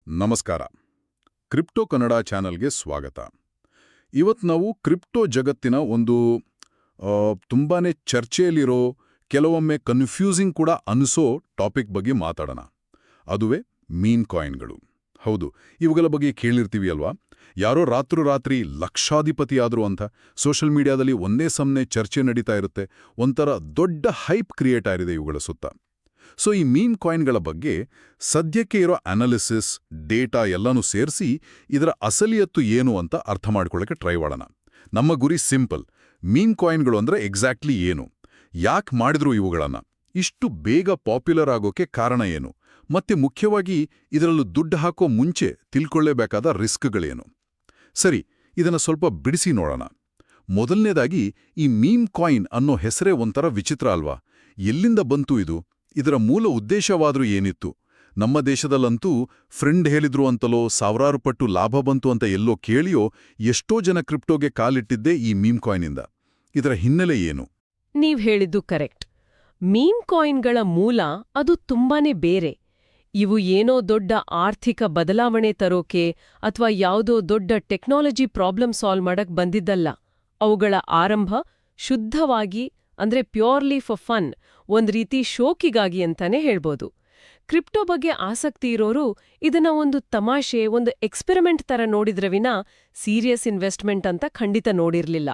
ನಮಸ್ಕಾರ. ಕ್ರಿಪ್ಟೋ ಕನ್ನಡ ಚಾನಲ್ಗೆ ಸ್ವಾಗತ. ಇವತ್ತು ನಾವು ಕ್ರಿಪ್ಟೋ ಜಗತ್ತಿನ ಒಂದು ತುಂಬಾನೇ ಚರ್ಚೆಯಲ್ಲಿರೋ, ಕೆಲವೊಮ್ಮೆ ಕನ್ಫ್ಯೂಸಿಂಗ್ ಕೂಡ ಅನಿಸೋ ಟಾಪಿಕ್ ಬಗ್ಗೆ ಮಾತಾಡೋಣ. ಅದುವೇ ಮೀಮ್ ಕಾಯಿನ್ಗಳು. ಹೌದು, ಇವುಗಳ ಬಗ್ಗೆ ಕೇಳಿರ್ತೀವಿ ಅಲ್ವಾ? ಯಾರೋ ರಾತ್ರಿ ಲಕ್ಷಾಧಿಪತಿ ಆದ್ರು ಅಂತ ಸೋಷಿಯಲ್ ಮೀಡಿಯಾದಲ್ಲಿ ಒಂದೇ ಸಮನೆ ಚರ್ಚೆ ನಡೀತಾ ಇರುತ್ತೆ. ಒಂಥರ ದೊಡ್ಡ ಹೈಪ್ ಕ್ರಿಯೇಟ್ ಆಗಿದೆ ಇವುಗಳ ಸುತ್ತ. ಸೊ ಈ ಮೀಮ್ ಕಾಯಿನ್ಗಳ ಬಗ್ಗೆ ಸದ್ಯಕ್ಕೆ ಇರೋ ಅನಾಲಿಸಿಸ್, ಡೇಟಾ ಎಲ್ಲನೂ ಸೇರಿಸಿ ಇದರ ಅಸಲಿಯತ್ತು ಏನು ಅಂತ ಅರ್ಥ ಮಾಡ್ಕೊಳ್ಳೋಕೆ ಟ್ರೈ ಮಾಡೋಣ. ನಮ್ಮ ಗುರಿ ಸಿಂಪಲ್. ಮೀಮ್ ಕಾಯಿನ್ಗಳು ಅಂದ್ರೆ ಎಕ್ಸಾಕ್ಟ್ಲಿ ಏನು, ಯಾಕೆ ಮಾಡಿದ್ರು ಇವುಗಳನ್ನ, ಇಷ್ಟು ಬೇಗ ಪಾಪ್ಯುಲರ್ ಆಗೋಕೆ ಕಾರಣ ಏನು, ಮತ್ತೆ ಮುಖ್ಯವಾಗಿ ಇದರಲ್ಲೂ ದುಡ್ಡು ಹಾಕೋ ಮುಂಚೆ ತಿಳ್ಕೊಳ್ಳೇಬೇಕಾದ ರಿಸ್ಕ್ಗಳೇನು. ಸರಿ, ಇದನ್ನ ಸ್ವಲ್ಪ ಬಿಡಿಸಿ ನೋಡೋಣ. ಮೊದಲನೇದಾಗಿ, ಈ ಮೀಮ್ ಕಾಯಿನ್ ಅನ್ನೋ ಹೆಸರೇ ಒಂಥರ ವಿಚಿತ್ರ ಅಲ್ವಾ? ಎಲ್ಲಿಂದ ಬಂತು ಇದು? ಇದರ ಮೂಲ ಉದ್ದೇಶವಾದ್ರೂ ಏನಿತ್ತು? ನಮ್ಮ ದೇಶದಲ್ಲಂತೂ ಫ್ರೆಂಡ್ ಹೇಳಿದ್ರು ಅಂತಲೋ, ಸಾವಿರಾರು ಪಟ್ಟು ಲಾಭ ಬಂತು ಅಂತ ಎಲ್ಲೋ ಕೇಳಿಯೋ ಎಷ್ಟೋ ಜನ ಕ್ರಿಪ್ಟೋಗೆ ಕಾಲಿಟ್ಟಿದ್ದೇ ಈ ಮೀಮ್ ಕಾಯಿನಿಂದ. ಇದರ ಹಿನ್ನೆಲೆ ಏನು? ನೀವ್ ಹೇಳಿದ್ದು ಕರೆಕ್ಟ್. ಮೀಮ್ ಕಾಯಿನ್ಗಳ ಮೂಲ ಅದು ತುಂಬಾನೇ ಬೇರೆ. ಇವು ಏನೋ ದೊಡ್ಡ ಆರ್ಥಿಕ ಬದಲಾವಣೆ ತರೋಕೆ ಅಥವಾ ಯಾವುದೋ ದೊಡ್ಡ ಟೆಕ್ನಾಲಜಿ ಪ್ರಾಬ್ಲಮ್ ಸಾಲ್ವ್ ಮಾಡಕ್ ಬಂದಿದ್ದಲ್ಲ. ಅವುಗಳ ಆರಂಭ ಶುದ್ಧವಾಗಿ, ಅಂದ್ರೆ ಪ್ಯೂರ್ಲಿ ಫಾರ್ ಫನ್, ಒಂದ್ ರೀತಿ ಶೋಕಿಗಾಗಿ ಅಂತಾನೆ ಹೇಳ್ಬೋದು. ಕ್ರಿಪ್ಟೋ ಬಗ್ಗೆ ಆಸಕ್ತಿ ಇರೋರು ಇದನ್ನ ಒಂದು ತಮಾಷೆ, ಒಂದು ಎಕ್ಸ್ಪೆರಿಮೆಂಟ್ ತರ ನೋಡಿದ್ರೆ ವಿನಾ ಸೀರಿಯಸ್ ಇನ್ವೆಸ್ಟ್ಮೆಂಟ್ ಅಂತ ಖಂಡಿತ ನೋಡಿರ್ಲಿಲ್ಲ.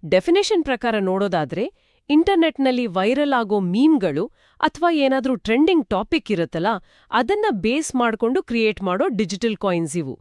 ಡೆಫಿನೇಷನ್ ಪ್ರಕಾರ ನೋಡೋದಾದ್ರೆ, ಇಂಟರ್ನೆಟ್ನಲ್ಲಿ ವೈರಲ್ ಆಗೋ ಮೀಮ್ಗಳು ಅಥವಾ ಏನಾದ್ರೂ ಟ್ರೆಂಡಿಂಗ್ ಟಾಪಿಕ್ ಇರುತ್ತಲ್ಲ, ಅದನ್ನ ಬೇಸ್ ಮಾಡ್ಕೊಂಡು ಕ್ರಿಯೇಟ್ ಮಾಡೋ ಡಿಜಿಟಲ್ ಕಾಯಿನ್ಸ್ ಇವು.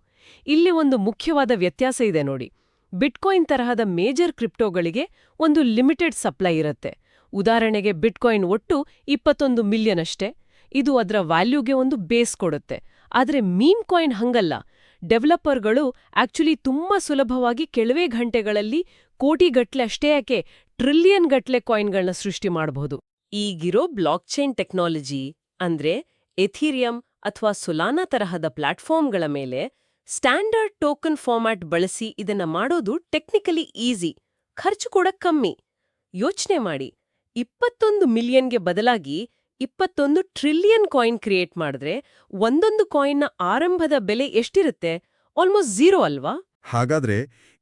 ಇಲ್ಲಿ ಒಂದು ಮುಖ್ಯವಾದ ವ್ಯತ್ಯಾಸ ಇದೆ ನೋಡಿ. ಬಿಟ್ಕಾಯಿನ್ ತರಹದ ಮೇಜರ್ ಕ್ರಿಪ್ಟೋಗಳಿಗೆ ಒಂದು ಲಿಮಿಟೆಡ್ ಸಪ್ಲೈ ಇರುತ್ತೆ. ಉದಾಹರಣೆಗೆ ಬಿಟ್ಕಾಯಿನ್ ಒಟ್ಟು 21 ಮಿಲಿಯನ್ ಅಷ್ಟೇ. ಇದು ಅದರ ವ್ಯಾಲ್ಯೂಗೆ ಒಂದು ಬೇಸ್ ಕೊಡುತ್ತೆ. ಆದ್ರೆ ಮೀಮ್ ಕಾಯಿನ್ ಹಂಗಲ್ಲ. ಡೆವಲಪರ್ಗಳು ಆಕ್ಚುಲಿ ತುಂಬಾ ಸುಲಭವಾಗಿ ಕೆಲವೇ ಗಂಟೆಗಳಲ್ಲಿ ಕೋಟಿಗಟ್ಲೆ, ಅಷ್ಟೇ ಯಾಕೆ ಟ್ರಿಲಿಯನ್ ಗಟ್ಲೆ ಕಾಯಿನ್ಗಳನ್ನ ಸೃಷ್ಟಿ ಮಾಡಬಹುದು. ಈಗಿರೋ ಬ್ಲಾಕ್ಚೈನ್ ಟೆಕ್ನಾಲಜಿ ಅಂದ್ರೆ ಎಥೀರಿಯಂ ಅಥವಾ ಸೊಲಾನಾ ತರಹದ ಪ್ಲಾಟ್ಫಾರ್ಮ್ಗಳ ಮೇಲೆ ಸ್ಟ್ಯಾಂಡರ್ಡ್ ಟೋಕನ್ ಫಾರ್ಮ್ಯಾಟ್ ಬಳಸಿ ಇದನ್ನ ಮಾಡೋದು ಟೆಕ್ನಿಕಲಿ ಈಸಿ, ಖರ್ಚು ಕೂಡ ಕಮ್ಮಿ. ಯೋಚನೆ ಮಾಡಿ, 21 ಮಿಲಿಯನ್ಗೆ ಬದಲಾಗಿ 21 ಟ್ರಿಲಿಯನ್ ಕಾಯಿನ್ ಕ್ರಿಯೇಟ್ ಮಾಡಿದ್ರೆ ಒಂದೊಂದು ಕಾಯಿನ್ನ ಆರಂಭದ ಬೆಲೆ ಎಷ್ಟಿರುತ್ತೆ? ಆಲ್ಮೋಸ್ಟ್ ಝೀರೋ ಅಲ್ವಾ? ಹಾಗಾದ್ರೆ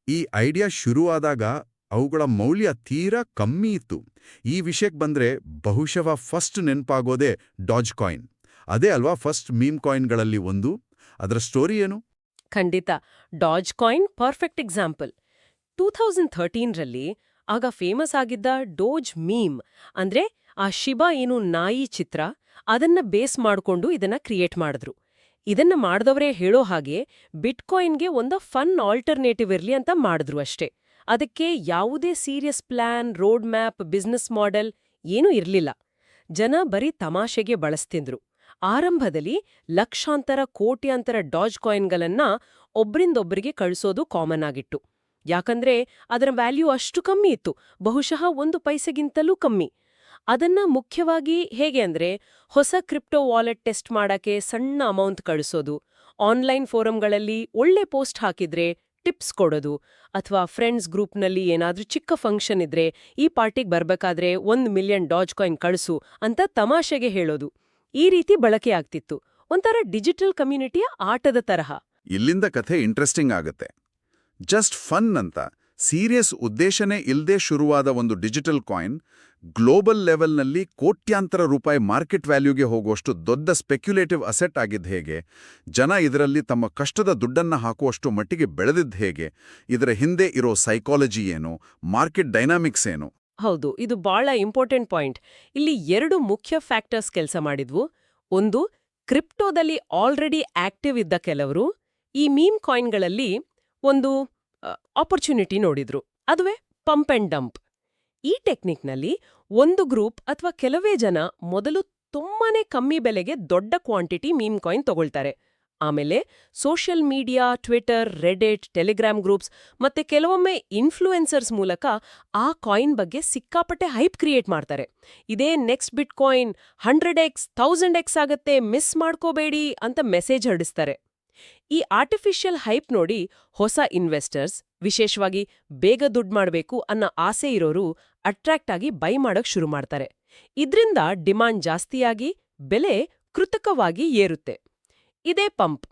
ಈ ಐಡಿಯಾ ಶುರುವಾದಾಗ ಅವುಗಳ ಮೌಲ್ಯ ತೀರಾ ಕಮ್ಮಿ ಇತ್ತು. ಈ ವಿಷಯಕ್ಕೆ ಬಂದ್ರೆ ಬಹುಶಃ ಫಸ್ಟ್ ನೆನ್ಪಾಗೋದೇ ಡಾಜ್ ಕಾಯಿನ್. ಅದೇ ಅಲ್ವಾ ಫಸ್ಟ್ ಮೀಮ್ ಕಾಯಿನ್ಗಳಲ್ಲಿ ಒಂದು? ಅದರ ಸ್ಟೋರಿ ಏನು? ಖಂಡಿತ. Dogecoin perfect example. 2013ರಲ್ಲಿ ಆಗ ಫೇಮಸ್ ಆಗಿದ್ದ ಡೋಜ್ ಮೀಮ್ ಅಂದ್ರೆ ಆ ಶಿಬಾ ಇನು ನಾಯಿ ಚಿತ್ರ, ಅದನ್ನ ಬೇಸ್ ಮಾಡ್ಕೊಂಡು ಇದನ್ನ ಕ್ರಿಯೇಟ್ ಮಾಡಿದ್ರು. ಇದನ್ನ ಮಾಡಿದವರೇ ಹೇಳೋ ಹಾಗೆ ಬಿಟ್ಕಾಯಿನ್ಗೆ ಒಂದು ಫನ್ ಆಲ್ಟರ್ನೇಟಿವ್ ಇರ್ಲಿ ಅಂತ ಮಾಡಿದ್ರು ಅಷ್ಟೇ. ಅದಕ್ಕೆ ಯಾವುದೇ serious plan, road map, business model ಏನೂ ಇರ್ಲಿಲ್ಲ. ಜನ ಬರೀ ತಮಾಷೆಗೆ ಬಳಸ್ತಿದ್ರು. ಆರಂಭದಲ್ಲಿ ಲಕ್ಷಾಂತರ ಕೋಟ್ಯಾಂತರ ಡಾಜ್ ಕಾಯಿನ್ಗಳನ್ನ ಒಬ್ರಿಂದೊಬ್ಬರಿಗೆ ಕಳಿಸೋದು ಕಾಮನ್ ಆಗಿತ್ತು. ಯಾಕಂದ್ರೆ ಅದರ ವ್ಯಾಲ್ಯೂ ಅಷ್ಟು ಕಮ್ಮಿ ಇತ್ತು, ಬಹುಶಃ 1 ಪೈಸೆಗಿಂತಲೂ ಕಮ್ಮಿ. ಅದನ್ನ ಮುಖ್ಯವಾಗಿ ಹೇಗೆ ಅಂದ್ರೆ, ಹೊಸ ಕ್ರಿಪ್ಟೋ ವಾಲೆಟ್ ಟೆಸ್ಟ್ ಮಾಡಕ್ಕೆ ಸಣ್ಣ ಅಮೌಂಟ್ ಕಳಿಸೋದು, ಆನ್ಲೈನ್ ಫೋರಂಗಳಲ್ಲಿ ಒಳ್ಳೆ ಪೋಸ್ಟ್ ಹಾಕಿದ್ರೆ ಟಿಪ್ಸ್ ಕೊಡೋದು, ಅಥವಾ ಫ್ರೆಂಡ್ಸ್ ಗ್ರೂಪ್ನಲ್ಲಿ ಏನಾದ್ರೂ ಚಿಕ್ಕ ಫಂಕ್ಷನ್ ಇದ್ರೆ ಈ ಪಾರ್ಟಿಗೆ ಬರ್ಬೇಕಾದ್ರೆ 1 ಮಿಲಿಯನ್ ಡಾಜ್ ಕಾಯಿನ್ ಕಳಿಸು ಅಂತ ತಮಾಷೆಗೆ ಹೇಳೋದು. ಈ ರೀತಿ ಬಳಕೆ ಆಗ್ತಿತ್ತು. ಒಂಥರ ಡಿಜಿಟಲ್ ಕಮ್ಯುನಿಟಿಯ ಆಟದ ತರಹ. ಇಲ್ಲಿಂದ ಕಥೆ ಇಂಟ್ರೆಸ್ಟಿಂಗ್ ಆಗುತ್ತೆ. ಜಸ್ಟ್ ಫನ್ ಅಂತ, ಸೀರಿಯಸ್ ಉದ್ದೇಶನೇ ಇಲ್ದೇ ಶುರುವಾದ ಒಂದು ಡಿಜಿಟಲ್ ಕಾಯಿನ್ ಗ್ಲೋಬಲ್ ಲೆವೆಲ್ನಲ್ಲಿ ಕೋಟ್ಯಾಂತರ ರೂಪಾಯಿ ಮಾರ್ಕೆಟ್ ವ್ಯಾಲ್ಯೂಗೆ ಹೋಗುವಷ್ಟು ದೊಡ್ಡ ಸ್ಪೆಕ್ಯುಲೇಟಿವ್ ಅಸೆಟ್ ಆಗಿದ್ದು ಹೇಗೆ? ಜನ ಇದರಲ್ಲಿ ತಮ್ಮ ಕಷ್ಟದ ದುಡ್ಡನ್ನ ಹಾಕುವಷ್ಟು ಮಟ್ಟಿಗೆ ಬೆಳೆದಿದ್ದು ಹೇಗೆ? ಇದರ ಹಿಂದೆ ಇರೋ ಸೈಕಾಲಜಿ ಏನು? ಮಾರ್ಕೆಟ್ ಡೈನಾಮಿಕ್ಸ್ ಏನು? ಹೌದು, ಇದು ಬಹಳ ಇಂಪಾರ್ಟೆಂಟ್ ಪಾಯಿಂಟ್. ಇಲ್ಲಿ 2 ಮುಖ್ಯ ಫ್ಯಾಕ್ಟರ್ಸ್ ಕೆಲಸ ಮಾಡಿದ್ವು. ಒಂದು, ಕ್ರಿಪ್ಟೋದಲ್ಲಿ ಆಲ್ರೆಡಿ ಆಕ್ಟಿವ್ ಇದ್ದ ಕೆಲವರು ಈ ಮೀಮ್ ಕಾಯಿನ್ಗಳಲ್ಲಿ ಒಂದು ಆಪರ್ಚುನಿಟಿ ನೋಡಿದ್ರು. ಅದುವೇ ಪಂಪ್ ಅಂಡ್ ಡಂಪ್. ಈ ಟೆಕ್ನಿಕ್ನಲ್ಲಿ ಒಂದು ಗ್ರೂಪ್ ಅಥವಾ ಕೆಲವೇ ಜನ ಮೊದಲು ತುಂಬಾನೇ ಕಮ್ಮಿ ಬೆಲೆಗೆ ದೊಡ್ಡ ಕ್ವಾಂಟಿಟಿ ಮೀಮ್ ಕಾಯಿನ್ ತಗೊಳ್ತಾರೆ. ಆಮೇಲೆ social media, Twitter, Reddit, Telegram groups ಮತ್ತೆ ಕೆಲವೊಮ್ಮೆ ಇನ್ಫ್ಲೂಯೆನ್ಸರ್ಸ್ ಮೂಲಕ ಆ ಕಾಯಿನ್ ಬಗ್ಗೆ ಸಿಕ್ಕಾಪಟ್ಟೆ ಹೈಪ್ ಕ್ರಿಯೇಟ್ ಮಾಡ್ತಾರೆ. ಇದೇ ನೆಕ್ಸ್ಟ್ ಬಿಟ್ ಕಾಯಿನ್ 100x 1000x ಆಗತ್ತೆ, ಮಿಸ್ ಮಾಡ್ಕೋಬೇಡಿ ಅಂತ ಮೆಸೇಜ್ ಹರಡಿಸ್ತಾರೆ. ಈ ಆರ್ಟಿಫಿಷಿಯಲ್ ಹೈಪ್ ನೋಡಿ ಹೊಸ ಇನ್ವೆಸ್ಟರ್ಸ್, ವಿಶೇಷವಾಗಿ ಬೇಗ ದುಡ್ಡು ಮಾಡಬೇಕು ಅನ್ನೋ ಆಸೆ ಇರೋರು ಅಟ್ರಾಕ್ಟ್ ಆಗಿ ಬೈ ಮಾಡಕ್ ಶುರು ಮಾಡ್ತಾರೆ. ಇದ್ರಿಂದ ಡಿಮಾಂಡ್ ಜಾಸ್ತಿಯಾಗಿ ಬೆಲೆ ಕೃತಕವಾಗಿ ಏರುತ್ತೆ. ಇದೇ ಪಂಪ್.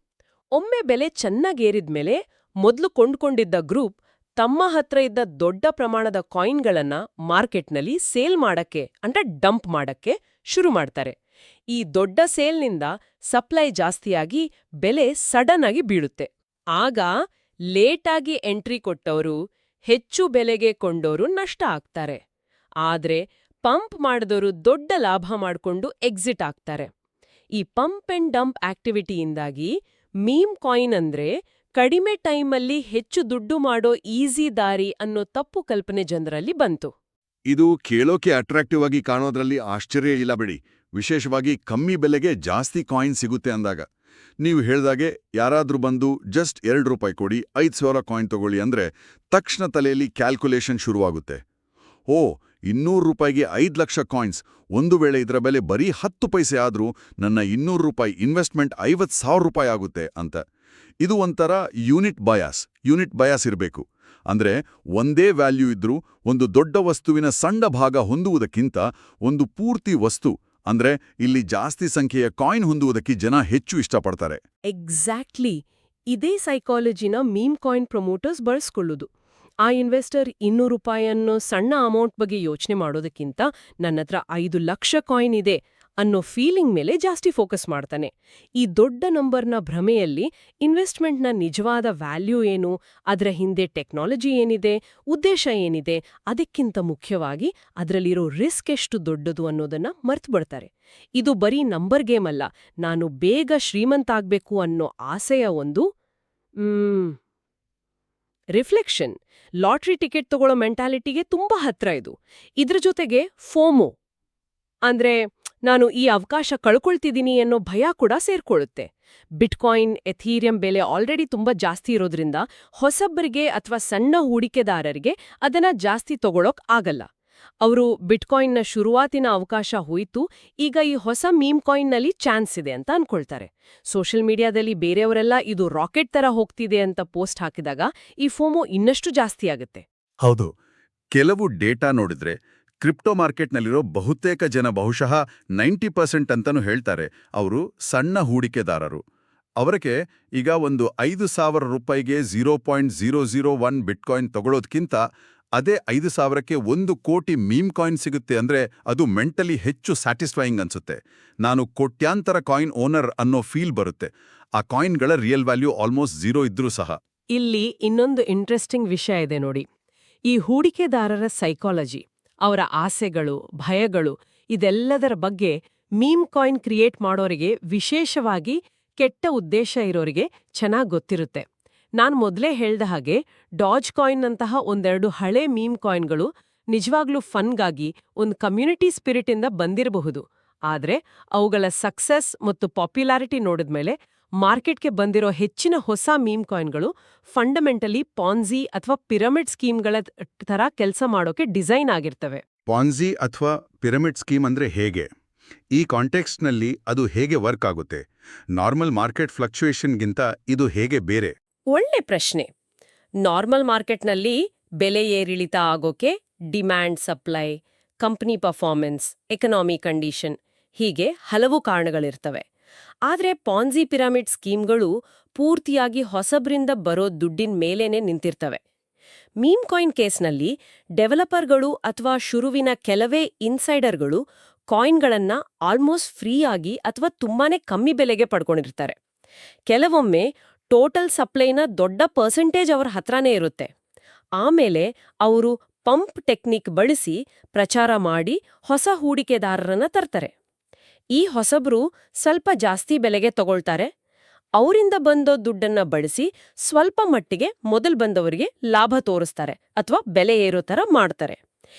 ಒಮ್ಮೆ ಬೆಲೆ ಚೆನ್ನಾಗೇರಿದ್ಮೇಲೆ ಮೊದಲು ಕೊಂಡ್ಕೊಂಡಿದ್ದ ಗ್ರೂಪ್ ತಮ್ಮ ಹತ್ರ ಇದ್ದ ದೊಡ್ಡ ಪ್ರಮಾಣದ ಕಾಯಿನ್ಗಳನ್ನ ಮಾರ್ಕೆಟ್ನಲ್ಲಿ ಸೇಲ್ ಮಾಡಕ್ಕೆ ಅಂದ್ರೆ ಡಂಪ್ ಮಾಡಕ್ಕೆ ಶುರು ಮಾಡ್ತಾರೆ. ಈ ದೊಡ್ಡ ಸೇಲ್ನಿಂದ ಸಪ್ಲೈ ಜಾಸ್ತಿಯಾಗಿ ಬೆಲೆ ಸಡನ್ ಆಗಿ ಬೀಳುತ್ತೆ. ಆಗ ಲೇಟಾಗಿ ಎಂಟ್ರಿ ಕೊಟ್ಟವರು ಹೆಚ್ಚು ಬೆಲೆಗೆ ಕೊಂಡೋರು ನಷ್ಟ ಆಗ್ತಾರೆ. ಆದ್ರೆ ಪಂಪ್ ಮಾಡಿದವರು ದೊಡ್ಡ ಲಾಭ ಮಾಡ್ಕೊಂಡು ಎಕ್ಸಿಟ್ ಆಗ್ತಾರೆ. ಈ ಪಂಪ್ ಅಂಡ್ ಡಂಪ್ ಆಕ್ಟಿವಿಟಿಯಿಂದಾಗಿ ಮೀಮ್ ಕಾಯಿನ್ ಅಂದ್ರೆ ಕಡಿಮೆ ಟೈಮಲ್ಲಿ ಹೆಚ್ಚು ದುಡ್ಡು ಮಾಡೋ ಈಸಿ ದಾರಿ ಅನ್ನೋ ತಪ್ಪು ಕಲ್ಪನೆ ಜನರಲ್ಲಿ ಬಂತು. ಇದು ಕೇಳೋಕೆ ಅಟ್ರಾಕ್ಟಿವ್ ಆಗಿ ಕಾಣೋದ್ರಲ್ಲಿ ಆಶ್ಚರ್ಯ ಇಲ್ಲ ಬಿಡಿ, ವಿಶೇಷವಾಗಿ ಕಮ್ಮಿ ಬೆಲೆಗೆ ಜಾಸ್ತಿ ಕಾಯಿನ್ ಸಿಗುತ್ತೆ ಅಂದಾಗ. ನೀವು ಹೇಳ್ದಾಗೆ ಯಾರಾದ್ರೂ ಬಂದು ಜಸ್ಟ್ ₹2 ಕೊಡಿ 5,000 ಕಾಯಿನ್ ತಗೊಳ್ಳಿ ಅಂದ್ರೆ ತಕ್ಷಣ ತಲೆಯಲ್ಲಿ ಕ್ಯಾಲ್ಕುಲೇಷನ್ ಶುರುವಾಗುತ್ತೆ. ಓ, ₹200ಗೆ 5 ಲಕ್ಷ ಕಾಯಿನ್ಸ್, ಒಂದು ವೇಳೆ ಇದರ ಬೆಲೆ ಬರೀ 10 ಪೈಸೆ ಆದ್ರೂ ನನ್ನ ₹200 ಇನ್ವೆಸ್ಟ್ಮೆಂಟ್ ₹50,000 ಆಗುತ್ತೆ ಅಂತ. ಇದು ಒಂಥರ ಯೂನಿಟ್ ಬಯಾಸ್ ಇರಬೇಕು. ಅಂದ್ರೆ ಒಂದೇ ವ್ಯಾಲ್ಯೂ ಇದ್ರೂ ಒಂದು ದೊಡ್ಡ ವಸ್ತುವಿನ ಸಣ್ಣ ಭಾಗ ಹೊಂದುವುದಕ್ಕಿಂತ ಒಂದು ಪೂರ್ತಿ ವಸ್ತು ಅಂದ್ರೆ ಇಲ್ಲಿ ಜಾಸ್ತಿ ಸಂಖ್ಯೆಯ ಕಾಯಿನ್ ಹೊಂದುವುದಕ್ಕೆ ಜನ ಹೆಚ್ಚು ಇಷ್ಟಪಡ್ತಾರೆ. ಎಕ್ಸಾಕ್ಟ್ಲಿ ಇದೇ ಸೈಕಾಲಜಿನ ಮೀಮ್ ಕಾಯಿನ್ ಪ್ರಮೋಟರ್ಸ್ ಬಳಸ್ಕೊಳ್ಳೋದು. ಆ ಇನ್ವೆಸ್ಟರ್ ₹200 ಅನ್ನೋ ಸಣ್ಣ ಅಮೌಂಟ್ ಬಗ್ಗೆ ಯೋಚನೆ ಮಾಡೋದಕ್ಕಿಂತ ನನ್ನತ್ರ 5 ಲಕ್ಷ ಕಾಯಿನ್ ಇದೆ ಅನ್ನೋ ಫೀಲಿಂಗ್ ಮೇಲೆ ಜಾಸ್ತಿ ಫೋಕಸ್ ಮಾಡ್ತಾನೆ. ಈ ದೊಡ್ಡ ನಂಬರ್ನ ಭ್ರಮೆಯಲ್ಲಿ ಇನ್ವೆಸ್ಟ್ಮೆಂಟ್ನ ನಿಜವಾದ ವ್ಯಾಲ್ಯೂ ಏನು, ಅದರ ಹಿಂದೆ ಟೆಕ್ನಾಲಜಿ ಏನಿದೆ, ಉದ್ದೇಶ ಏನಿದೆ, ಅದಕ್ಕಿಂತ ಮುಖ್ಯವಾಗಿ ಅದರಲ್ಲಿರೋ ರಿಸ್ಕ್ ಎಷ್ಟು ದೊಡ್ಡದು ಅನ್ನೋದನ್ನ ಮರ್ತ್ಬಿಡ್ತಾರೆ. ಇದು ಬರೀ ನಂಬರ್ ಗೇಮ್ ಅಲ್ಲ, ನಾನು ಬೇಗ ಶ್ರೀಮಂತ ಆಗ್ಬೇಕು ಅನ್ನೋ ಆಸೆಯ ಒಂದು ರಿಫ್ಲೆಕ್ಷನ್. ಲಾಟ್ರಿ ಟಿಕೆಟ್ ತಗೊಳ್ಳೋ ಮೆಂಟಾಲಿಟಿಗೆ ತುಂಬಾ ಹತ್ರ ಇದು. ಇದ್ರ ಜೊತೆಗೆ ಫೋಮೋ ಅಂದ್ರೆ ನಾನು ಈ ಅವಕಾಶ ಕಳ್ಕೊಳ್ತಿದ್ದೀನಿ ಅನ್ನೋ ಭಯ ಕೂಡ ಸೇರ್ಕೊಳ್ಳುತ್ತೆ. ಬಿಟ್ಕಾಯಿನ್, ಎಥೀರಿಯಂ ಬೆಲೆ ಆಲ್ರೆಡಿ ತುಂಬಾ ಜಾಸ್ತಿ ಇರೋದ್ರಿಂದ ಹೊಸಬರಿಗೆ ಅಥವಾ ಸಣ್ಣ ಹೂಡಿಕೆದಾರರಿಗೆ ಅದನ್ನ ಜಾಸ್ತಿ ತಗೊಳೋಕ್ ಆಗಲ್ಲ. ಅವರು ಬಿಟ್ಕಾಯಿನ್ನ ಶುರುವಾತಿನ ಅವಕಾಶ ಹೋಯ್ತು, ಈಗ ಈ ಹೊಸ ಮೀಮ್ ಕಾಯಿನ್ನಲ್ಲಿ ಚಾನ್ಸ್ ಇದೆ ಅಂತ ಅನ್ಕೊಳ್ತಾರೆ. ಸೋಷಿಯಲ್ ಮೀಡಿಯಾದಲ್ಲಿ ಬೇರೆಯವರೆಲ್ಲ ಇದು ರಾಕೆಟ್ ತರ ಹೋಗ್ತಿದೆ ಅಂತ ಪೋಸ್ಟ್ ಹಾಕಿದಾಗ ಈ ಫೋಮೋ ಇನ್ನಷ್ಟು ಜಾಸ್ತಿ ಆಗುತ್ತೆ. ಹೌದು, ಕೆಲವು ಡೇಟಾ ನೋಡಿದ್ರೆ ಕ್ರಿಪ್ಟೋ ಮಾರ್ಕೆಟ್ನಲ್ಲಿರೋ ಬಹುತೇಕ ಜನ ಬಹುಶಃ 90% ಅಂತನೂ ಹೇಳ್ತಾರೆ ಅವರು ಸಣ್ಣ ಹೂಡಿಕೆದಾರರು. ಅವರಿಗೆ ಈಗ ಒಂದು ₹5,000ಗೆ 0.001 ಬಿಟ್ಕಾಯಿನ್ ತಗೊಳ್ಳೋದ್ಕಿಂತ ಅದೇ 5,000ಕ್ಕೆ 1 ಕೋಟಿ ಮೀಮ್ ಕಾಯಿನ್ ಸಿಗುತ್ತೆ ಅಂದ್ರೆ ಅದು ಮೆಂಟಲಿ ಹೆಚ್ಚು ಸ್ಯಾಟಿಸ್ಫೈಯಿಂಗ್ ಅನ್ಸುತ್ತೆ. ನಾನು ಕೋಟ್ಯಾಂತರ ಕಾಯಿನ್ ಓನರ್ ಅನ್ನೋ ಫೀಲ್ ಬರುತ್ತೆ. ಆ ಕಾಯಿನ್ಗಳ ರಿಯಲ್ ವ್ಯಾಲ್ಯೂ ಆಲ್ಮೋಸ್ಟ್ 0 ಇದ್ರೂ ಸಹ. ಇಲ್ಲಿ ಇನ್ನೊಂದು ಇಂಟ್ರೆಸ್ಟಿಂಗ್ ವಿಷಯ ಇದೆ ನೋಡಿ. ಈ ಹೂಡಿಕೆದಾರರ ಸೈಕಾಲಜಿ, ಅವರ ಆಸೆಗಳು, ಭಯಗಳು, ಇದೆಲ್ಲದರ ಬಗ್ಗೆ ಮೀಮ್ ಕಾಯಿನ್ ಕ್ರಿಯೇಟ್ ಮಾಡೋರಿಗೆ, ವಿಶೇಷವಾಗಿ ಕೆಟ್ಟ ಉದ್ದೇಶ ಇರೋರಿಗೆ ಚೆನ್ನಾಗ್ ಗೊತ್ತಿರುತ್ತೆ. ನಾನ್ ಮೊದಲೇ ಹೇಳ್ದ ಹಾಗೆ ಡಾಜ್ ಕಾಯಿನ್ ಅಂತಹ ಒಂದೆರಡು ಹಳೆ ಮೀಮ್ ಕಾಯಿನ್ಗಳು ನಿಜವಾಗ್ಲೂ ಫನ್ಗಾಗಿ ಒಂದು ಕಮ್ಯುನಿಟಿ ಸ್ಪಿರಿಟ್ ಇಂದ ಬಂದಿರಬಹುದು. ಆದ್ರೆ ಅವುಗಳ ಸಕ್ಸಸ್ ಮತ್ತು ಪಾಪ್ಯುಲಾರಿಟಿ ನೋಡಿದ್ಮೇಲೆ ಮಾರ್ಕೆಟ್ಗೆ ಬಂದಿರೋ ಹೆಚ್ಚಿನ ಹೊಸ ಮೀಮ್ ಕಾಯಿನ್ಗಳು ಫಂಡಮೆಂಟಲಿ ಪಾನ್ಜಿ ಅಥವಾ ಪಿರಮಿಡ್ ಸ್ಕೀಮ್ಗಳ ತರ ಕೆಲಸ ಮಾಡೋಕೆ ಡಿಸೈನ್ ಆಗಿರ್ತವೆ. ಪಾನ್ಜಿ ಅಥವಾ ಪಿರಮಿಡ್ ಸ್ಕೀಮ್ ಅಂದ್ರೆ ಹೇಗೆ? ಈ ಕಾಂಟೆಕ್ಸ್ಟ್ನಲ್ಲಿ ಅದು ಹೇಗೆ ವರ್ಕ್ ಆಗುತ್ತೆ? ನಾರ್ಮಲ್ ಮಾರ್ಕೆಟ್ ಫ್ಲಕ್ಚುಯೇಷನ್ಗಿಂತ ಇದು ಹೇಗೆ ಬೇರೆ? ಒಳ್ಳೆ ಪ್ರಶ್ನೆ. ನಾರ್ಮಲ್ ಮಾರ್ಕೆಟ್ನಲ್ಲಿ ಬೆಲೆ ಏರಿಳಿತ ಆಗೋಕೆ demand, supply, company performance, economy condition ಹೀಗೆ ಹಲವು ಕಾರಣಗಳಿರ್ತವೆ. ಆದ್ರೆ ಪಾನ್ಜಿ ಪಿರಮಿಡ್ ಸ್ಕೀಮ್ಗಳು ಪೂರ್ತಿಯಾಗಿ ಹೊಸಬ್ರಿಂದ ಬರೋ ದುಡ್ಡಿನ ಮೇಲೇನೆ ನಿಂತಿರ್ತವೆ. ಮೀಮ್ ಕಾಯಿನ್ ಕೇಸ್ನಲ್ಲಿ ಡೆವಲಪರ್ಗಳು ಅಥವಾ ಶುರುವಿನ ಕೆಲವೇ ಇನ್ಸೈಡರ್ಗಳು ಕಾಯಿನ್ಗಳನ್ನ ಆಲ್ಮೋಸ್ಟ್ ಫ್ರೀ ಆಗಿ ಅಥವಾ ತುಂಬಾನೇ ಕಮ್ಮಿ ಬೆಲೆಗೆ ಪಡ್ಕೊಂಡಿರ್ತಾರೆ. ಕೆಲವೊಮ್ಮೆ ಟೋಟಲ್ ಸಪ್ಲೈನ ದೊಡ್ಡ ಪರ್ಸೆಂಟೇಜ್ ಅವರ ಹತ್ರನೇ ಇರುತ್ತೆ. ಆಮೇಲೆ ಅವರು ಪಂಪ್ ಟೆಕ್ನಿಕ್ ಬಳಸಿ ಪ್ರಚಾರ ಮಾಡಿ ಹೊಸ ಹೂಡಿಕೆದಾರರನ್ನ ತರ್ತಾರೆ. ಈ ಹೊಸಬ್ರು ಸ್ವಲ್ಪ ಜಾಸ್ತಿ ಬೆಲೆಗೆ ತಗೊಳ್ತಾರೆ. ಅವರಿಂದ ಬಂದೋ ದುಡ್ಡನ್ನ ಬಳಸಿ ಸ್ವಲ್ಪ ಮಟ್ಟಿಗೆ ಮೊದಲು ಬಂದವರಿಗೆ ಲಾಭ ತೋರಿಸ್ತಾರೆ ಅಥವಾ ಬೆಲೆ ಏರೋ ಥರ ಮಾಡ್ತಾರೆ.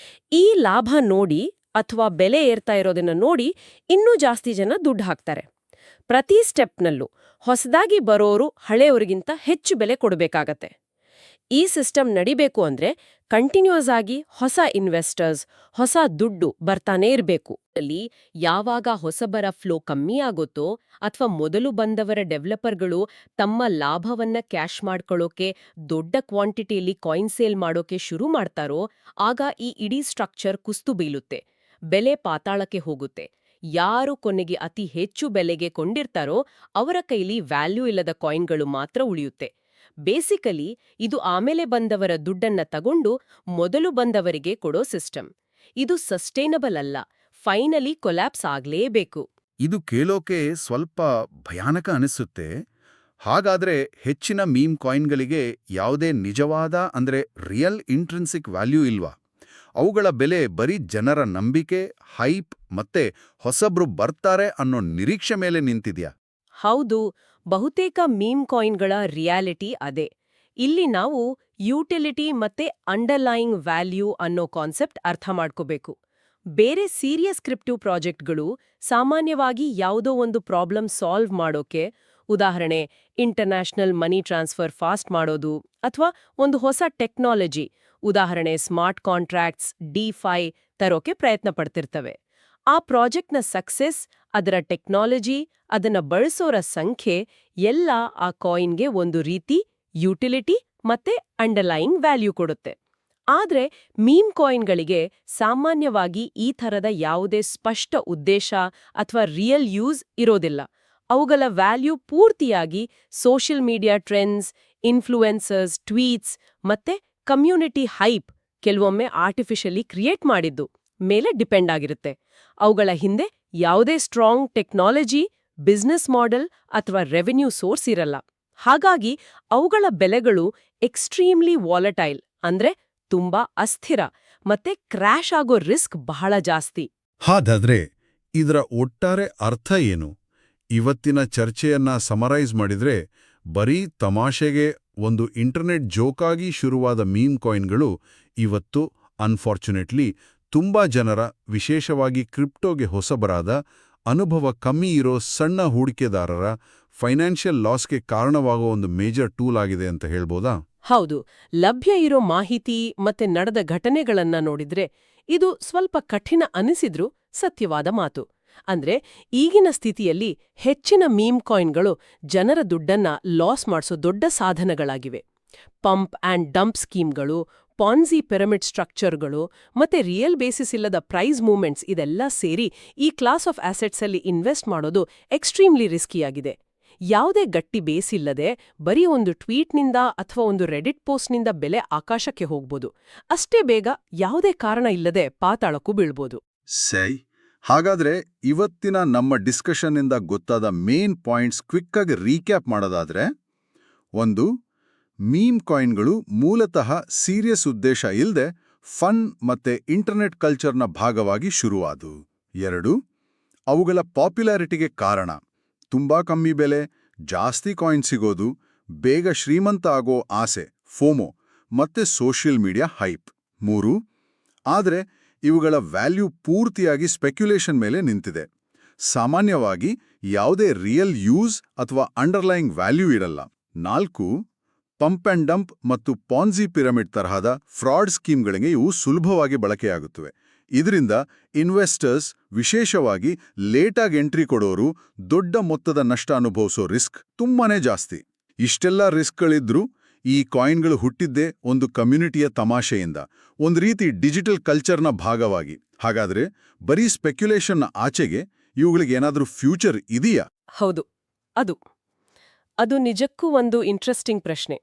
ಈ ಲಾಭ ನೋಡಿ ಅಥವಾ ಬೆಲೆ ಏರ್ತಾ ಇರೋದನ್ನ ನೋಡಿ ಇನ್ನೂ ಜಾಸ್ತಿ ಜನ ದುಡ್ಡು ಹಾಕ್ತಾರೆ. ಪ್ರತಿ ಸ್ಟೆಪ್ನಲ್ಲೂ ಹೊಸದಾಗಿ ಬರೋರು ಹಳೆಯವರಿಗಿಂತ ಹೆಚ್ಚು ಬೆಲೆ ಕೊಡಬೇಕಾಗತ್ತೆ. ಈ ಸಿಸ್ಟಮ್ ನಡಿಬೇಕು ಅಂದ್ರೆ ಕಂಟಿನ್ಯೂಸ್ ಆಗಿ ಹೊಸ ಇನ್ವೆಸ್ಟರ್ಸ್, ಹೊಸ ದುಡ್ಡು ಬರ್ತಾನೇ ಇರಬೇಕು. ಅಲ್ಲಿ ಯಾವಾಗ ಹೊಸಬರ ಫ್ಲೋ ಕಮ್ಮಿ ಆಗುತ್ತೋ ಅಥವಾ ಮೊದಲು ಬಂದವರ ಡೆವಲಪರ್ಗಳು ತಮ್ಮ ಲಾಭವನ್ನ ಕ್ಯಾಶ್ ಮಾಡ್ಕೊಳ್ಳೋಕೆ ದೊಡ್ಡ ಕ್ವಾಂಟಿಟಿಯಲ್ಲಿ ಕಾಯಿನ್ ಸೇಲ್ ಮಾಡೋಕೆ ಶುರು ಮಾಡ್ತಾರೋ ಆಗ ಈ ಇಡೀ ಸ್ಟ್ರಕ್ಚರ್ ಕುಸ್ತು ಬೀಳುತ್ತೆ, ಬೆಲೆ ಪಾತಾಳಕ್ಕೆ ಹೋಗುತ್ತೆ. ಯಾರು ಕೊನೆಗೆ ಅತಿ ಹೆಚ್ಚು ಬೆಲೆಗೆ ಕೊಂಡಿರ್ತಾರೋ ಅವರ ಕೈಲಿ ವ್ಯಾಲ್ಯೂ ಇಲ್ಲದ ಕಾಯಿನ್ಗಳು ಮಾತ್ರ ಉಳಿಯುತ್ತೆ. ಬೇಸಿಕಲಿ ಇದು ಆಮೇಲೆ ಬಂದವರ ದುಡ್ಡನ್ನ ತಗೊಂಡು ಮೊದಲು ಬಂದವರಿಗೆ ಕೊಡೋ ಸಿಸ್ಟಮ್. ಇದು ಸಸ್ಟೈನಬಲ್ ಅಲ್ಲ, ಫೈನಲಿ ಕೊಲ್ಯಾಪ್ಸ್ ಆಗ್ಲೇಬೇಕು. ಇದು ಕೇಳೋಕೆ ಸ್ವಲ್ಪ ಭಯಾನಕ ಅನಿಸುತ್ತೆ. ಹಾಗಾದ್ರೆ ಹೆಚ್ಚಿನ ಮೀಮ್ ಕಾಯಿನ್ಗಳಿಗೆ ಯಾವುದೇ ನಿಜವಾದ ಅಂದ್ರೆ ರಿಯಲ್ ಇಂಟ್ರಿನ್ಸಿಕ್ ವ್ಯಾಲ್ಯೂ ಇಲ್ವಾ? ಅವುಗಳ ಬೆಲೆ ಬರೀ ಜನರ ನಂಬಿಕೆ, ಹೈಪ್ ಮತ್ತೆ ಹೊಸಬ್ರು ಬರ್ತಾರೆ ಅನ್ನೋ ನಿರೀಕ್ಷೆ ಮೇಲೆ ನಿಂತಿದ್ಯಾ? ಹೌದು, ಬಹುತೇಕ ಮೀಮ್ ಕಾಯಿನ್ಗಳ ರಿಯಾಲಿಟಿ ಅದೇ. ಇಲ್ಲಿ ನಾವು ಯೂಟಿಲಿಟಿ ಮತ್ತೆ ಅಂಡರ್ಲೈಯಿಂಗ್ ವ್ಯಾಲ್ಯೂ ಅನ್ನೋ ಕಾನ್ಸೆಪ್ಟ್ ಅರ್ಥ ಮಾಡ್ಕೋಬೇಕು. ಬೇರೆ ಸೀರಿಯಸ್ ಕ್ರಿಪ್ಟೋ ಪ್ರಾಜೆಕ್ಟ್ಗಳು ಸಾಮಾನ್ಯವಾಗಿ ಯಾವುದೋ ಒಂದು ಪ್ರಾಬ್ಲಮ್ ಸಾಲ್ವ್ ಮಾಡೋಕೆ, ಉದಾಹರಣೆ ಇಂಟರ್ನ್ಯಾಷನಲ್ ಮನಿ ಟ್ರಾನ್ಸ್ಫರ್ ಫಾಸ್ಟ್ ಮಾಡೋದು ಅಥವಾ ಒಂದು ಹೊಸ ಟೆಕ್ನಾಲಜಿ, ಉದಾಹರಣೆ ಸ್ಮಾರ್ಟ್ ಕಾಂಟ್ರಾಕ್ಟ್ಸ್, ಡಿಫೈ ತರೋಕೆ ಪ್ರಯತ್ನ ಪಡ್ತಿರ್ತವೆ. ಆ ಪ್ರಾಜೆಕ್ಟ್ನ ಸಕ್ಸೆಸ್, ಅದರ ಟೆಕ್ನಾಲಜಿ, ಅದನ್ನ ಬಳಸೋರ ಸಂಖ್ಯೆ ಎಲ್ಲ ಆ ಕಾಯಿನ್ಗೆ ಒಂದು ರೀತಿ ಯುಟಿಲಿಟಿ ಮತ್ತೆ ಅಂಡರ್ಲೈಯಿಂಗ್ ವ್ಯಾಲ್ಯೂ ಕೊಡುತ್ತೆ. ಆದ್ರೆ ಮೀಮ್ ಕಾಯಿನ್ಗಳಿಗೆ ಸಾಮಾನ್ಯವಾಗಿ ಈ ಥರದ ಯಾವುದೇ ಸ್ಪಷ್ಟ ಉದ್ದೇಶ ಅಥವಾ ರಿಯಲ್ ಯೂಸ್ ಇರೋದಿಲ್ಲ. ಅವುಗಳ ವ್ಯಾಲ್ಯೂ ಪೂರ್ತಿಯಾಗಿ social media trends, influencers, tweets ಮತ್ತೆ ಕಮ್ಯುನಿಟಿ ಹೈಪ್, ಕೆಲವೊಮ್ಮೆ ಆರ್ಟಿಫಿಷಿಯಲಿ ಕ್ರಿಯೇಟ್ ಮಾಡಿದ್ದು ಮೇಲೆ ಡಿಪೆಂಡ್ ಆಗಿರುತ್ತೆ. ಅವುಗಳ ಹಿಂದೆ ಯಾವುದೇ ಸ್ಟ್ರಾಂಗ್ ಟೆಕ್ನಾಲಜಿ, ಬಿಸ್ನೆಸ್ ಮಾಡೆಲ್ ಅಥವಾ ರೆವೆನ್ಯೂ ಸೋರ್ಸ್ ಇರಲ್ಲ. ಹಾಗಾಗಿ ಅವುಗಳ ಬೆಲೆಗಳು ಎಕ್ಸ್ಟ್ರೀಮ್ಲಿ ವಾಲಟೈಲ್, ಅಂದ್ರೆ ತುಂಬಾ ಅಸ್ಥಿರ ಮತ್ತೆ ಕ್ರ್ಯಾಶ್ ಆಗೋ ರಿಸ್ಕ್ ಬಹಳ ಜಾಸ್ತಿ. ಹಾಗಾದ್ರೆ ಇದರ ಒಟ್ಟಾರೆ ಅರ್ಥ ಏನು? ಇವತ್ತಿನ ಚರ್ಚೆಯನ್ನ ಸಮರೈಸ್ ಮಾಡಿದ್ರೆ ಬರೀ ತಮಾಷೆಗೆ ಒಂದು ಇಂಟರ್ನೆಟ್ ಜೋಕಾಗಿ ಶುರುವಾದ ಮೀಮ್ ಕಾಯಿನ್ಗಳು ಇವತ್ತು ಅನ್ಫಾರ್ಚುನೇಟ್ಲಿ ತುಂಬಾ ಜನರ, ವಿಶೇಷವಾಗಿ ಕ್ರಿಪ್ಟೋಗೆ ಹೊಸಬರಾದ, ಅನುಭವ ಕಮ್ಮಿ ಇರೋ ಸಣ್ಣ ಹೂಡಿಕೆದಾರರ ಫೈನಾನ್ಷಿಯಲ್ ಲಾಸ್ಗೆ ಕಾರಣವಾಗೋ ಒಂದು ಮೇಜರ್ ಟೂಲ್ ಆಗಿದೆ ಅಂತ ಹೇಳ್ಬೋದಾ? ಹೌದು, ಲಭ್ಯ ಇರೋ ಮಾಹಿತಿ ಮತ್ತೆ ನಡೆದ ಘಟನೆಗಳನ್ನ ನೋಡಿದ್ರೆ ಇದು ಸ್ವಲ್ಪ ಕಠಿಣ ಅನಿಸಿದ್ರೂ ಸತ್ಯವಾದ ಮಾತು. ಅಂದ್ರೆ ಈಗಿನ ಸ್ಥಿತಿಯಲ್ಲಿ ಹೆಚ್ಚಿನ ಮೀಮ್ ಕಾಯಿನ್ಗಳು ಜನರ ದುಡ್ಡನ್ನ ಲಾಸ್ ಮಾಡಿಸೋ ದೊಡ್ಡ ಸಾಧನಗಳಾಗಿವೆ. ಪಂಪ್ ಆ್ಯಂಡ್ ಡಂಪ್ ಸ್ಕೀಮ್ಗಳು, ಪಾನ್ಸಿ ಪಿರಮಿಡ್ ಸ್ಟ್ರಕ್ಚರ್ಗಳು ಮತ್ತೆ ರಿಯಲ್ ಬೇಸಿಸ್ ಇಲ್ಲದ ಪ್ರೈಸ್ ಮೂವ್ಮೆಂಟ್ಸ್ ಇದೆಲ್ಲ ಸೇರಿ ಈ ಕ್ಲಾಸ್ ಆಫ್ ಆಸೆಟ್ಸ್ ಅಲ್ಲಿ ಇನ್ವೆಸ್ಟ್ ಮಾಡೋದು ಎಕ್ಸ್ಟ್ರೀಮ್ಲಿ ರಿಸ್ಕಿಯಾಗಿದೆ. ಯಾವುದೇ ಗಟ್ಟಿ ಬೇಸಿಲ್ಲದೆ ಬರೀ ಒಂದು ಟ್ವೀಟ್ನಿಂದ ಅಥವಾ ಒಂದು ರೆಡಿಟ್ ಪೋಸ್ಟ್ನಿಂದ ಬೆಲೆ ಆಕಾಶಕ್ಕೆ ಹೋಗ್ಬೋದು. ಅಷ್ಟೇ ಬೇಗ ಯಾವುದೇ ಕಾರಣ ಇಲ್ಲದೆ ಪಾತಾಳಕ್ಕೂ ಬೀಳ್ಬೋದು. ಸೈ, ಹಾಗಾದ್ರೆ ಇವತ್ತಿನ ನಮ್ಮ ಡಿಸ್ಕಷನ್ನಿಂದ ಗೊತ್ತಾದ ಮೇನ್ ಪಾಯಿಂಟ್ಸ್ ಕ್ವಿಕ್ಕಾಗಿ ರೀಕ್ಯಾಪ್ ಮಾಡೋದಾದ್ರೆ, 1. ಮೀಮ್ ಕಾಯಿನ್ಗಳು ಮೂಲತಃ ಸೀರಿಯಸ್ ಉದ್ದೇಶ ಇಲ್ಲದೆ ಫನ್ ಮತ್ತೆ ಇಂಟರ್ನೆಟ್ ಕಲ್ಚರ್ನ ಭಾಗವಾಗಿ ಶುರುವಾದವು. 2. ಅವುಗಳ ಪಾಪ್ಯುಲಾರಿಟಿಗೆ ಕಾರಣ ತುಂಬಾ ಕಮ್ಮಿ ಬೆಲೆ, ಜಾಸ್ತಿ ಕಾಯಿನ್ ಸಿಗೋದು, ಬೇಗ ಶ್ರೀಮಂತ ಆಗೋ ಆಸೆ ಫೋಮೋ ಮತ್ತೆ ಸೋಷಿಯಲ್ ಮೀಡಿಯಾ ಹೈಪ್. 3. ಆದರೆ ಇವುಗಳ ವ್ಯಾಲ್ಯೂ ಪೂರ್ತಿಯಾಗಿ ಸ್ಪೆಕ್ಯುಲೇಷನ್ ಮೇಲೆ ನಿಂತಿದೆ. ಸಾಮಾನ್ಯವಾಗಿ ಯಾವುದೇ ರಿಯಲ್ ಯೂಸ್ ಅಥವಾ ಅಂಡರ್ಲೈಯಿಂಗ್ ವ್ಯಾಲ್ಯೂ ಇರಲ್ಲ. 4. ಪಂಪ್ ಆ್ಯಂಡ್ ಡಂಪ್ ಮತ್ತು ಪಾನ್ಸಿ ಪಿರಮಿಡ್ ತರಹದ ಫ್ರಾಡ್ ಸ್ಕೀಮ್ಗಳಿಗೆ ಇವು ಸುಲಭವಾಗಿ ಬಳಕೆಯಾಗುತ್ತವೆ. ಇದರಿಂದ ಇನ್ವೆಸ್ಟರ್ಸ್, ವಿಶೇಷವಾಗಿ ಲೇಟಾಗಿ ಎಂಟ್ರಿ ಕೊಡೋರು, ದೊಡ್ಡ ಮೊತ್ತದ ನಷ್ಟ ಅನುಭವಿಸೋ ರಿಸ್ಕ್ ತುಂಬಾನೇ ಜಾಸ್ತಿ. ಇಷ್ಟೆಲ್ಲ ರಿಸ್ಕ್ಗಳಿದ್ರೂ ಈ ಕಾಯಿನ್ಗಳು ಹುಟ್ಟಿದ್ದೇ ಒಂದು ಕಮ್ಯುನಿಟಿಯ ತಮಾಷೆಯಿಂದ, ಒಂದು ರೀತಿ ಡಿಜಿಟಲ್ ಕಲ್ಚರ್ನ ಭಾಗವಾಗಿ. ಹಾಗಾದ್ರೆ ಬರೀ ಸ್ಪೆಕ್ಯುಲೇಷನ್ನ ಆಚೆಗೆ ಇವುಗಳಿಗೇನಾದ್ರೂ ಫ್ಯೂಚರ್ ಇದೆಯಾ? ಹೌದು, ಅದು ನಿಜಕ್ಕೂ ಒಂದು ಇಂಟ್ರೆಸ್ಟಿಂಗ್ ಪ್ರಶ್ನೆ.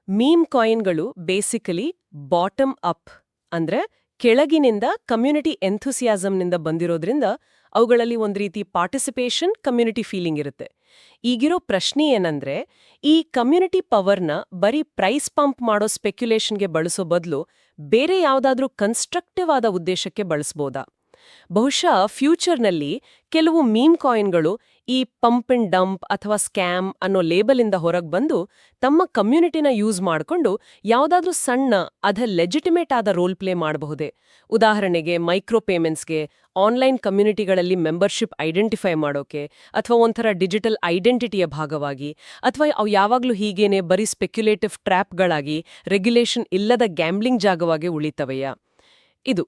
ಮೀಮ್ ಕಾಯಿನ್ಗಳು ಬೇಸಿಕಲಿ ಬಾಟಮ್ ಅಪ್, ಅಂದ್ರೆ ಕೆಳಗಿನಿಂದ ಕಮ್ಯುನಿಟಿ ಎಂಥುಸಿಯಾಸಮ್ನಿಂದ ಬಂದಿರೋದ್ರಿಂದ ಅವುಗಳಲ್ಲಿ ಒಂದು ರೀತಿ ಪಾರ್ಟಿಸಿಪೇಷನ್, ಕಮ್ಯುನಿಟಿ ಫೀಲಿಂಗ್ ಇರುತ್ತೆ. ಈಗಿರೋ ಪ್ರಶ್ನೆ ಏನಂದ್ರೆ, ಈ ಕಮ್ಯುನಿಟಿ ಪವರ್ನ ಬರೀ ಪ್ರೈಸ್ ಪಂಪ್ ಮಾಡೋ ಸ್ಪೆಕ್ಯುಲೇಷನ್ಗೆ ಬಳಸೋ ಬದಲು ಬೇರೆ ಯಾವುದಾದ್ರೂ ಕನ್ಸ್ಟ್ರಕ್ಟಿವ್ ಆದ ಉದ್ದೇಶಕ್ಕೆ ಬಳಸ್ಬೋದಾ? ಬಹುಶಃ ಫ್ಯೂಚರ್ನಲ್ಲಿ ಕೆಲವು ಮೀಮ್ ಕಾಯಿನ್ಗಳು ಈ ಪಂಪ್ ಅಂಡ್ ಡಂಪ್ ಅಥವಾ ಸ್ಕ್ಯಾಮ್ ಅನ್ನೋ ಲೇಬಲಿಂದ ಹೊರಗೆ ಬಂದು ತಮ್ಮ ಕಮ್ಯುನಿಟಿನ ಯೂಸ್ ಮಾಡಿಕೊಂಡು ಯಾವುದಾದ್ರೂ ಸಣ್ಣ ಲೆಜಿಟಿಮೇಟ್ ಆದ ರೋಲ್ ಪ್ಲೇ ಮಾಡಬಹುದೇ? ಉದಾಹರಣೆಗೆ ಮೈಕ್ರೋ ಪೇಮೆಂಟ್ಸ್ಗೆ, ಆನ್ಲೈನ್ ಕಮ್ಯುನಿಟಿಗಳಲ್ಲಿ ಮೆಂಬರ್ಶಿಪ್ ಐಡೆಂಟಿಫೈ ಮಾಡೋಕೆ, ಅಥವಾ ಒಂಥರ ಡಿಜಿಟಲ್ ಐಡೆಂಟಿಟಿಯ ಭಾಗವಾಗಿ, ಅಥವಾ ಅವು ಯಾವಾಗಲೂ ಹೀಗೇನೆ ಬರೀ ಸ್ಪೆಕ್ಯುಲೇಟಿವ್ ಟ್ರ್ಯಾಪ್ಗಳಾಗಿ ರೆಗ್ಯುಲೇಷನ್ ಇಲ್ಲದ ಗ್ಯಾಂಬ್ಲಿಂಗ್ ಜಾಗವಾಗಿ ಉಳಿತವೆಯಾ? ಇದು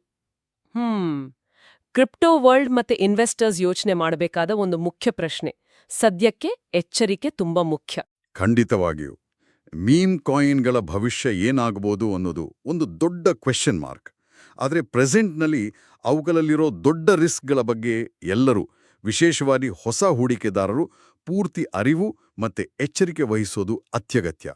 ಕ್ರಿಪ್ಟೋ ವರ್ಲ್ಡ್ ಮತ್ತೆ ಇನ್ವೆಸ್ಟರ್ಸ್ ಯೋಚನೆ ಮಾಡಬೇಕಾದ ಒಂದು ಮುಖ್ಯ ಪ್ರಶ್ನೆ. ಸದ್ಯಕ್ಕೆ ಎಚ್ಚರಿಕೆ ತುಂಬಾ ಮುಖ್ಯ. ಖಂಡಿತವಾಗಿಯೂ. ಮೀಮ್ ಕಾಯಿನ್ಗಳ ಭವಿಷ್ಯ ಏನಾಗಬಹುದು ಅನ್ನೋದು ಒಂದು ದೊಡ್ಡ ಕ್ವೆಶ್ಚನ್ ಮಾರ್ಕ್. ಆದರೆ ಪ್ರೆಸೆಂಟ್ನಲ್ಲಿ ಅವುಗಳಲ್ಲಿರೋ ದೊಡ್ಡ ರಿಸ್ಕ್ಗಳ ಬಗ್ಗೆ ಎಲ್ಲರೂ, ವಿಶೇಷವಾಗಿ ಹೊಸ ಹೂಡಿಕೆದಾರರು, ಪೂರ್ತಿ ಅರಿವು ಮತ್ತು ಎಚ್ಚರಿಕೆ ವಹಿಸೋದು ಅತ್ಯಗತ್ಯ.